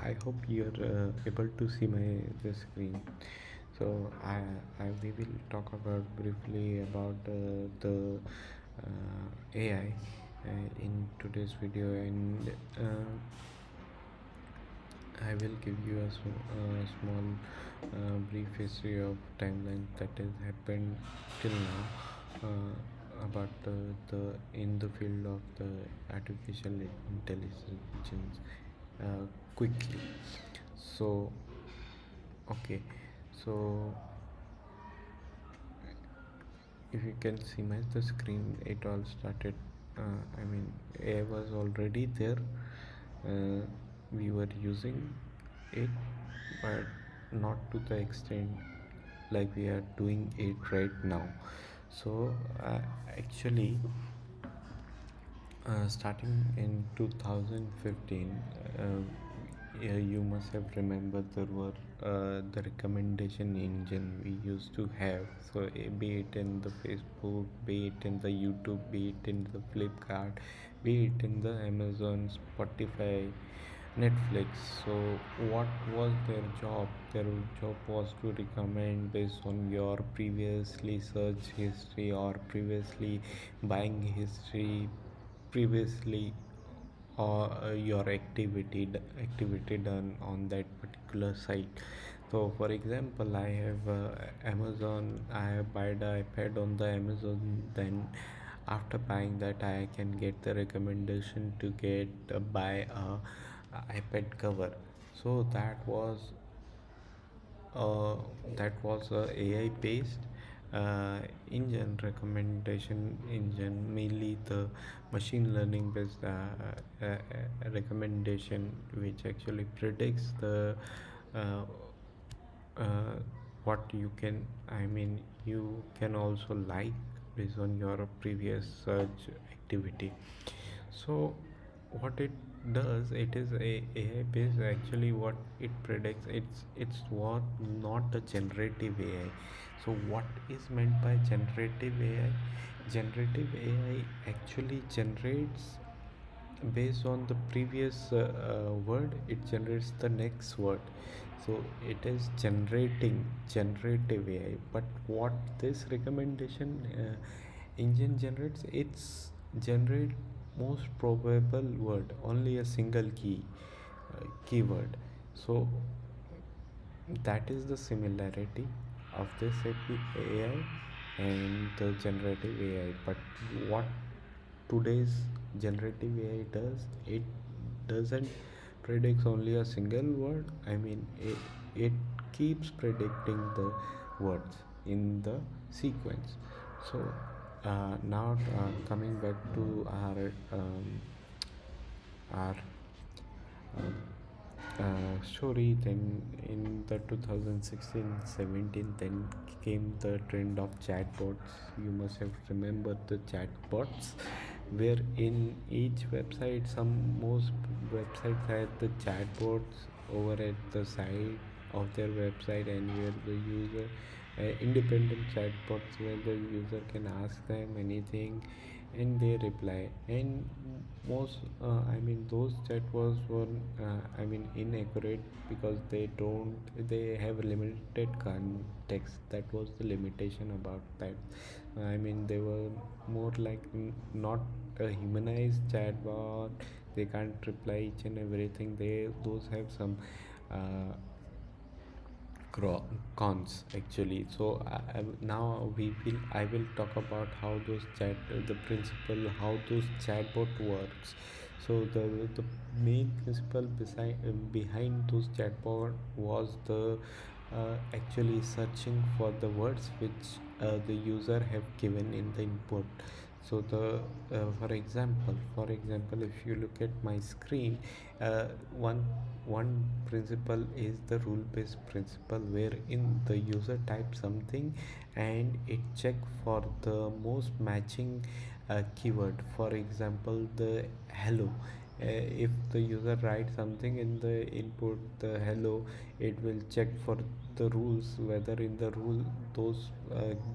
I hope you're able to see my the screen. So we will talk about briefly about the AI in today's video, and I will give you a small brief history of timeline that has happened till now about the in the field of the artificial intelligence quickly. So okay, so if you can see my the screen, it all started. I mean, AI was already there. Uh, we were using it, but not to the extent like we are doing it right now. So actually, starting in 2015, yeah, you must have remembered there were the recommendation engine we used to have. So be it in the Facebook, be it in the YouTube, be it in the Flipkart, be it in the Amazon, Spotify, Netflix. So what was their job? Their job was to recommend based on your previously search history or previously buying history, previously or your activity done on that particular site. So for example, I have Amazon. I have bought the iPad on the Amazon. Then after buying that, I can get the recommendation to get buy a iPad cover. So uh, that was a AI based engine, recommendation engine, mainly the machine learning based recommendation, which actually predicts the uh, uh, what you can, I mean, you can also like based on your previous search activity. So what it does, it is a AI based. Actually what it predicts, it's what, not a generative AI. So what is meant by generative AI? Generative AI actually generates based on the previous word, it generates the next word. So it is generating generative AI. But what this recommendation engine generates, it's generate most probable word, only a single keyword. So that is the similarity of this AI and the generative AI. But what today's generative AI does, it doesn't predicts only a single word. I mean, it keeps predicting the words in the sequence. So now coming back to our story, then in the 2016-17, then came the trend of chatbots. You must have remembered the chatbots, where in each website, some most websites had the chatbots over at the side of their website, and where the user independent chatbots where the user can ask them anything and they reply. And most I mean, those chatbots were I mean, inaccurate, because they have limited context. That was the limitation about that. I mean, they were more like not a humanized chatbot. They can't reply each and everything. They those have some uh, cons actually. So now I will talk about how those chat the principle, how those chatbot works. So the main principle behind those chatbot was the actually searching for the words which the user have given in the input. So the for example, if you look at my screen, uh, one one principle is the rule based principle, wherein the user types something and it check for the most matching keyword. For example, the hello. If the user writes something in the input, the hello, it will check for the rules, whether in the rule those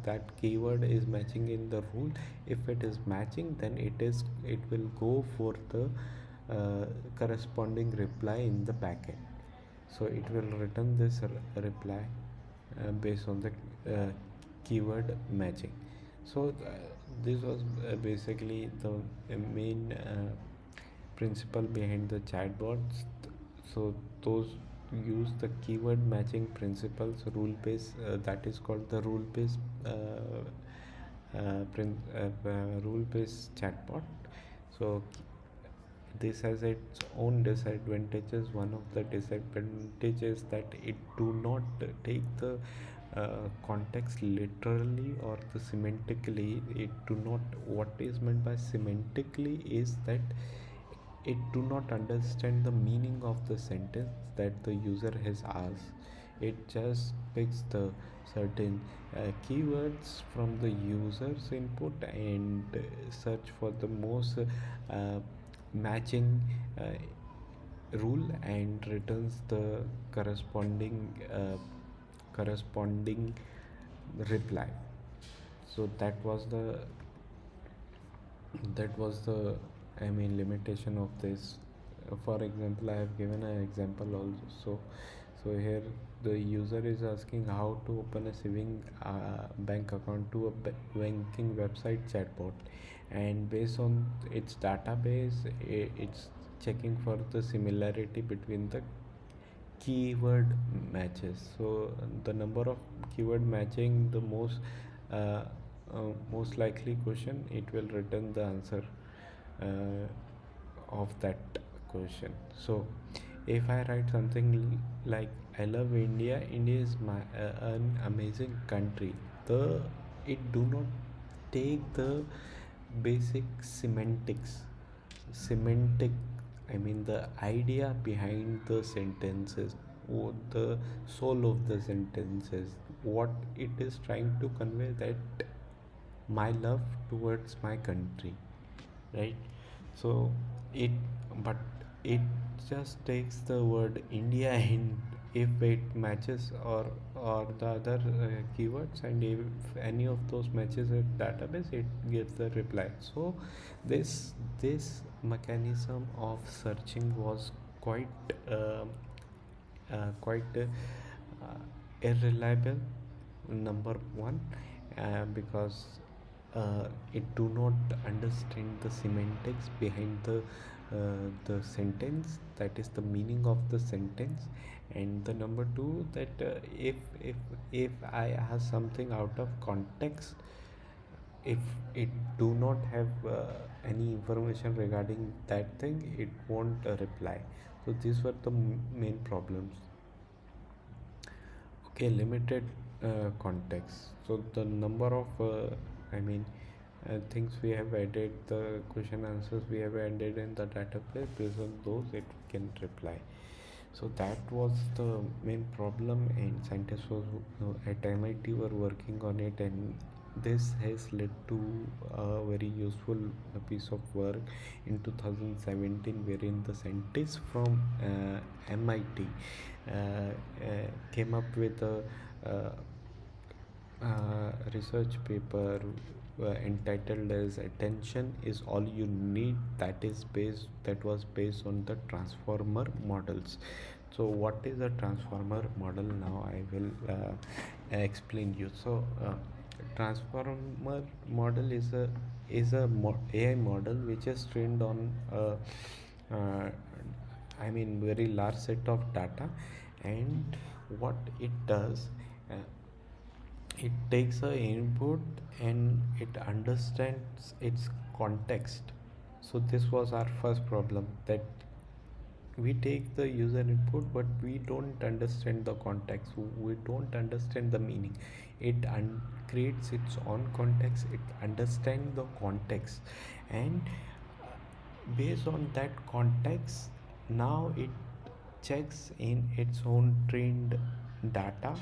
that keyword is matching in the rule. If it is matching, then it will go for the corresponding reply in the backend. So it will return this reply based on the keyword matching. So this was basically the main principle behind the chatbots. So those use the keyword matching principles, rule based, that is called the rule based chatbot. So this has its own disadvantages. One of the disadvantages that it do not take the context literally or the semantically. It do not, what is meant by semantically is that it do not understand the meaning of the sentence that the user has asked. It just picks the certain keywords from the user's input and search for the most matching rule and returns the corresponding reply. So that was the limitation of this. For example, I have given an example also. So here the user is asking how to open a saving bank account to a banking website chatbot, and based on its database, it's checking for the similarity between the keyword matches. So the number of keyword matching, the uh, most likely question, it will return the answer of that question. So if I write something like I love India, India is an amazing country, the it do not take the basic semantic, the idea behind the sentences, or the soul of the sentences, what it is trying to convey, that my love towards my country, right? So it, but it just takes the word India and if it matches, or the other keywords, and if any of those matches a database, it gives the reply. So this mechanism of searching was quite irreliable, number one, because it do not understand the semantics behind the sentence, that is the meaning of the sentence. And the number two, that if I ask something out of context, if it do not have any information regarding that thing, it won't reply. So these were the main problems. Okay, limited context. So the number of things we have added, the question answers we have added in the database, based on those it can reply. So that was the main problem, and scientists was at MIT were working on it, and this has led to a very useful piece of work in 2017, wherein the scientists from MIT came up with a uh, research paper entitled as "Attention is All You Need," that was based on the transformer models. So what is a transformer model? Now I will explain you. So transformer model is a AI model which is trained on uh, very large set of data. And what it does, uh, it takes a input and it understands its context. So this was our first problem, that we take the user input but we don't understand the context, we don't understand the meaning. It creates its own context, it understands the context, and based on that context, now it checks in its own trained data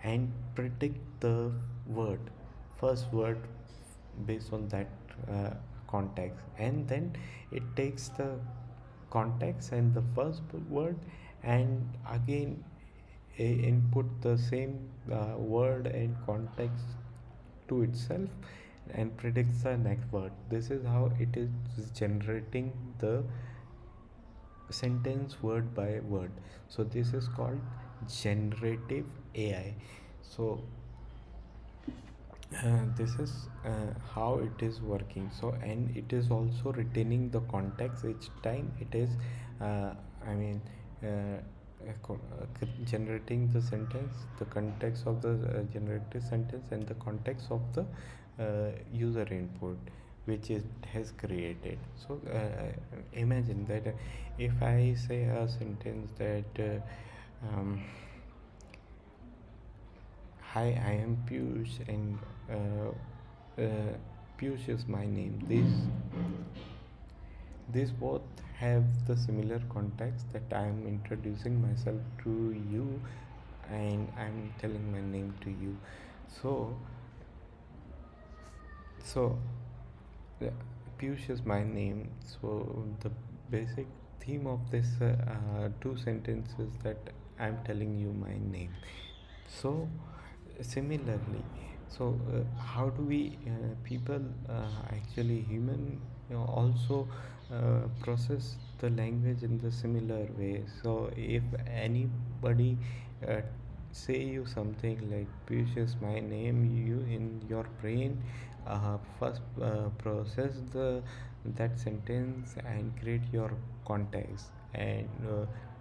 and predict the word first word based on that context, and then it takes the context and the first word, and again input the same word and context to itself and predicts the next word. This is how it is generating the sentence word by word. So this is called generative AI. So this is how it is working. So and it is also retaining the context each time it is I mean generating the sentence, the context of the generated sentence and the context of the user input which it has created. So imagine that if I say a sentence that hi, I am Piyush, and Piyush is my name. These both have the similar context that I am introducing myself to you, and I'm telling my name to you. So, so yeah, Piyush is my name. So the basic theme of this two sentences that I'm telling you my name. So similarly, so how do we people actually human also process the language in the similar way. So if anybody uh, say you something like Piyush is my name, you in your brain first process the that sentence and create your context and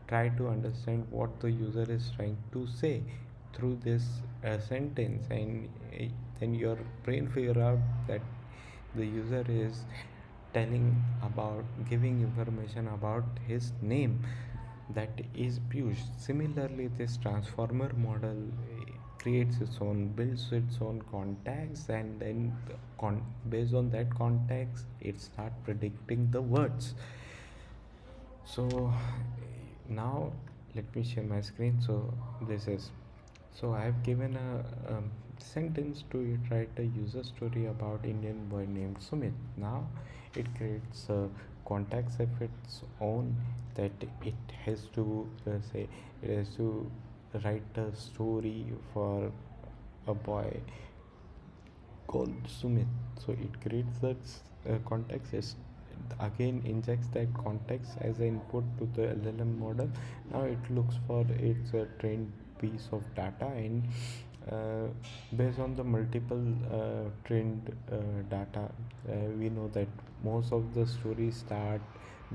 try to understand what the user is trying to say through this sentence, and then your brain figure out that the user is telling about giving information about his name, that is Piyush. Similarly, this transformer model creates its own, builds its own context, and then based on that context, it start predicting the words. So now let me share my screen. So this is, so I have given a sentence to it, write a user story about Indian boy named Sumit. Now it creates a context of its own, that it has to say it has to write a story for a boy called Sumit. So it creates that context. It again injects that context as an input to the LLM model. Now it looks for its trained piece of data, and uh, based on the multiple trained data, we know that most of the stories start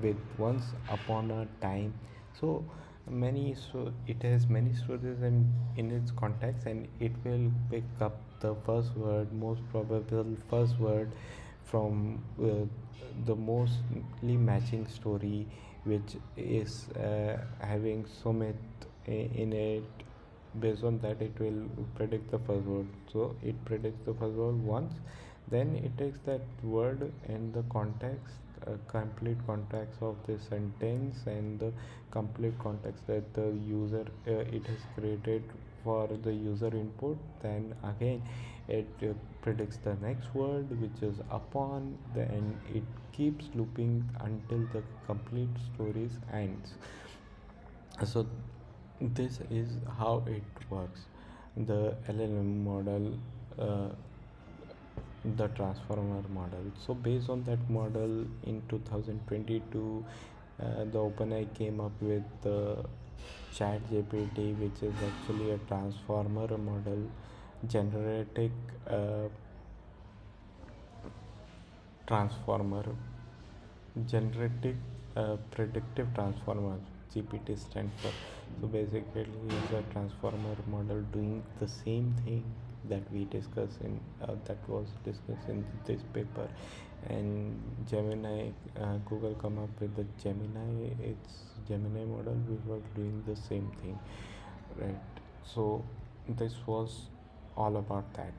with once upon a time. So many, so it has many stories in its context, and it will pick up the first word, most probable first word from the mostly matching story, which is having Sumit in it. Based on that, it will predict the first word. So it predicts the first word once, then it takes that word and the context, complete context of the sentence, and the complete context that the user it has created for the user input. Then again it predicts the next word, which is upon, then it keeps looping until the complete stories ends. So this is how it works, the LLM model, uh, the transformer model. So based on that model, in 2022 the OpenAI came up with the chatgpt, which is actually a transformer model, generative uh, transformer generative predictive transformer, GPT stands for. So basically it's a transformer model doing the same thing that we discussed in that was discussed in this paper. And Gemini, Google come up with the Gemini, it's Gemini model, we were doing the same thing, right? So this was all about that.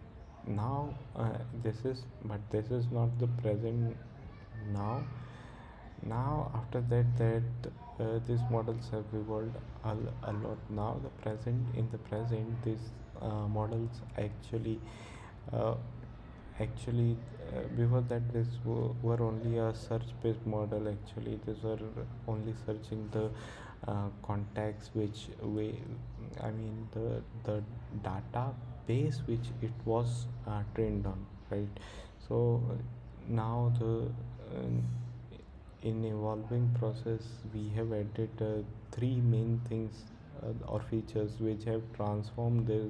Now this is, but this is not the present. Now now after that these models have evolved a lot. Now the present, in the present, these models uh, actually before that this were only a search based model. Actually these were only searching the context which we, I mean the database which it was trained on, right? So now the in evolving process we have added three main things or features which have transformed the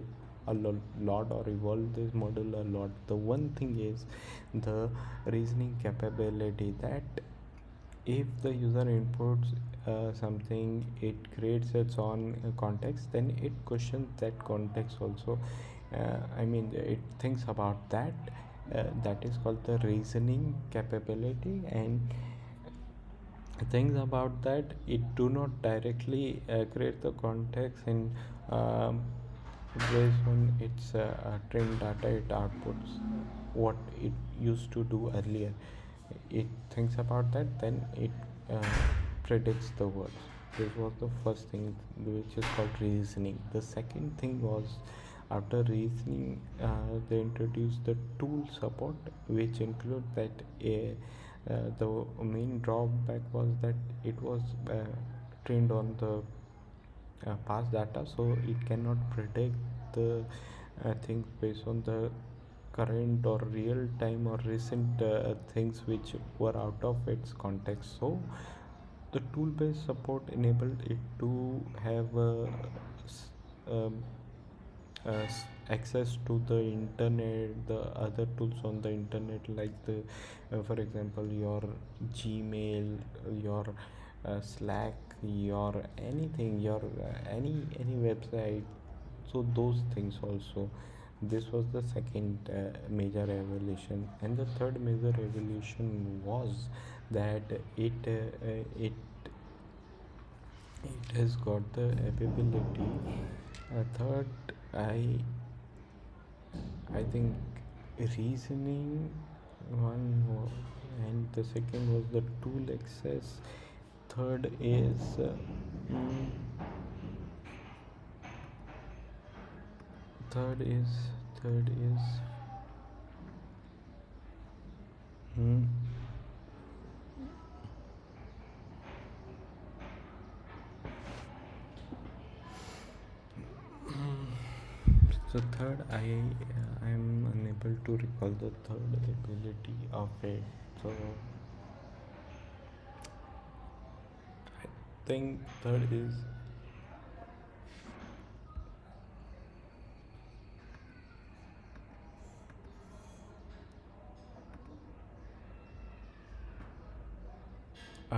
lot or evolved this model a lot. The one thing is the reasoning capability, that if the user inputs something, it creates its own context, then it questions that context also. It thinks about that. That is called the reasoning capability. And things about that, it do not directly create the context, and um, based on its trained data, it outputs what it used to do earlier. It thinks about that, then it uh, predicts the words. This was the first thing, which is called reasoning. The second thing was, after reasoning, they introduced the tool support, which include that the main drawback was that it was trained on the past data, so it cannot predict the things based on the current or real time or recent things which were out of its context. So the tool based support enabled it to have um, access to the internet, the other tools on the internet, like the for example your Gmail, your Slack, your anything, your any website. So those things also. This was the second major evolution. And the third major evolution was that it has got the ability. Third, I think reasoning and the second was the tool access. Third is mm, third is third is mm, so third, I'm unable to recall the third ability of it. So I think third is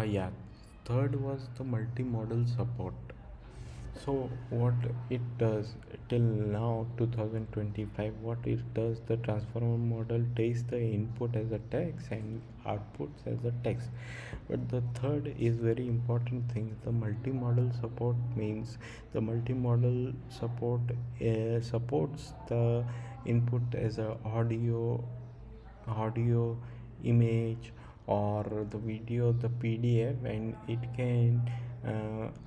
yeah, third was the multimodal support. So what it does till now 2025, what it does, the transformer model takes the input as a text and outputs as a text. But the third is very important thing. The multimodal support means the multimodal support supports the input as a audio, image, or the video, the PDF, and it can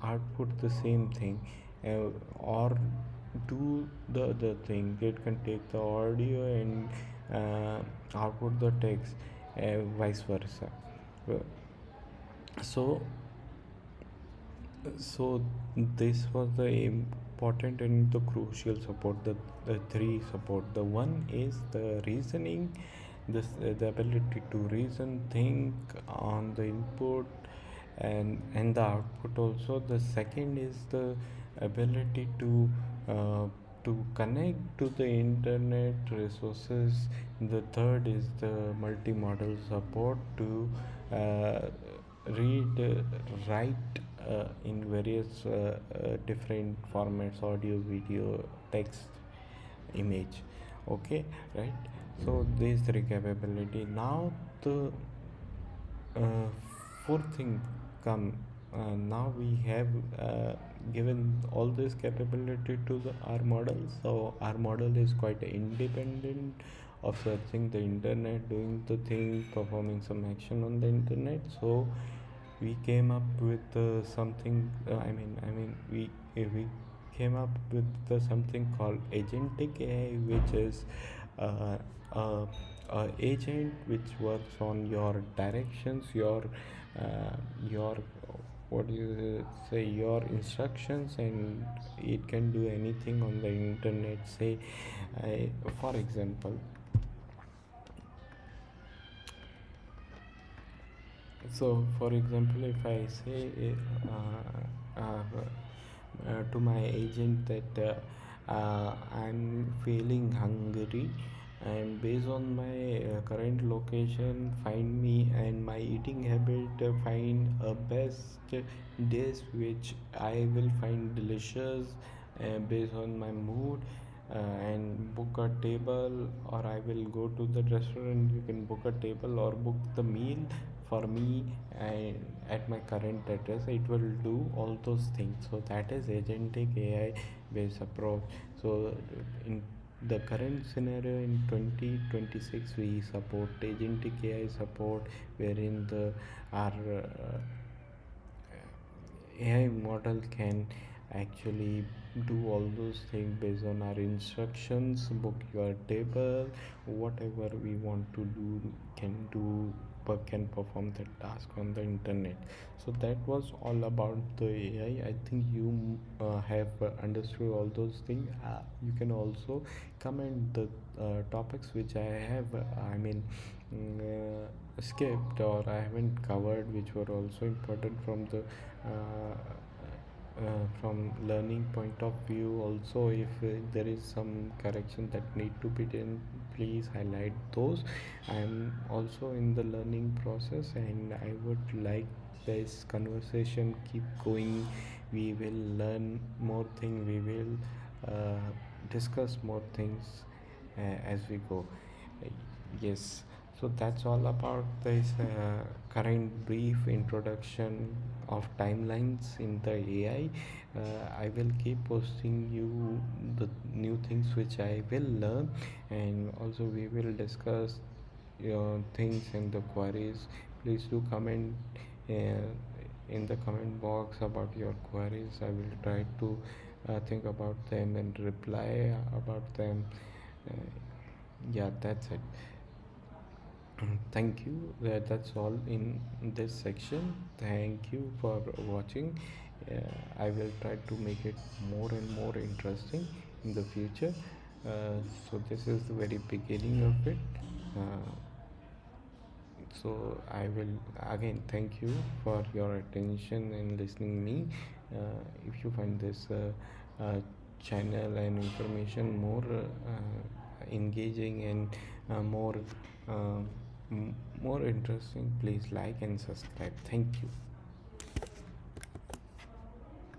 output the same thing, or do the other thing. It can take the audio and output the text, vice versa. Uh, so so this was the important and the crucial support, the three support. The one is the reasoning, the ability to reason, think on the input and the output also. The second is the ability uh, to connect to the internet resources. The third is the multimodal support to uh, read, write in various different formats: audio, video, text, image. Okay, right? So these three capability. Now the uh, fourth thing come. Now we have given all this capability to our model, so our model is quite independent of searching the internet, doing the thing, performing some action on the internet. So we came up with something. We came up with something called agentic AI, which is uh, a, a agent which works on your directions, your what do you say, your instructions, and it can do anything on the internet. Say, for example, So, for example, if I say to my agent that I'm feeling hungry, and based on my current location, find me and my eating habit, find a best dish which I will find delicious based on my mood, and book a table, or I will go to the restaurant. You can book a table or book the meal for me, and at my current address it will do all those things. So that is agentic AI based approach. So in the current scenario in 2026 we support agentic AI support, wherein the our AI model can actually do all those things based on our instructions, book your table, whatever we want to do can do, but can perform the task on the internet. So that was all about the AI. I think you have understood all those things. You can also comment the topics which I have, skipped or I haven't covered, which were also important from the from learning point of view. Also, if there is some correction that need to be done, please highlight those. I'm also in the learning process, and I would like this conversation keep going. We will learn more things, we will discuss more things as we go. Uh, yes, so that's all about this current brief introduction of timelines in the AI. I will keep posting you the new things which I will learn, and also we will discuss your things and the queries. Please do comment in the comment box about your queries. I will try to think about them and reply about them. Uh, yeah, that's it. Thank you. That's all in this section. Thank you for watching. uh, I will try to make it more and more interesting in the future. So this is the very beginning of it. uh, so I will again thank you for your attention and listening me. If you find this channel and information more engaging and more uh, more interesting, please like and subscribe. Thank you.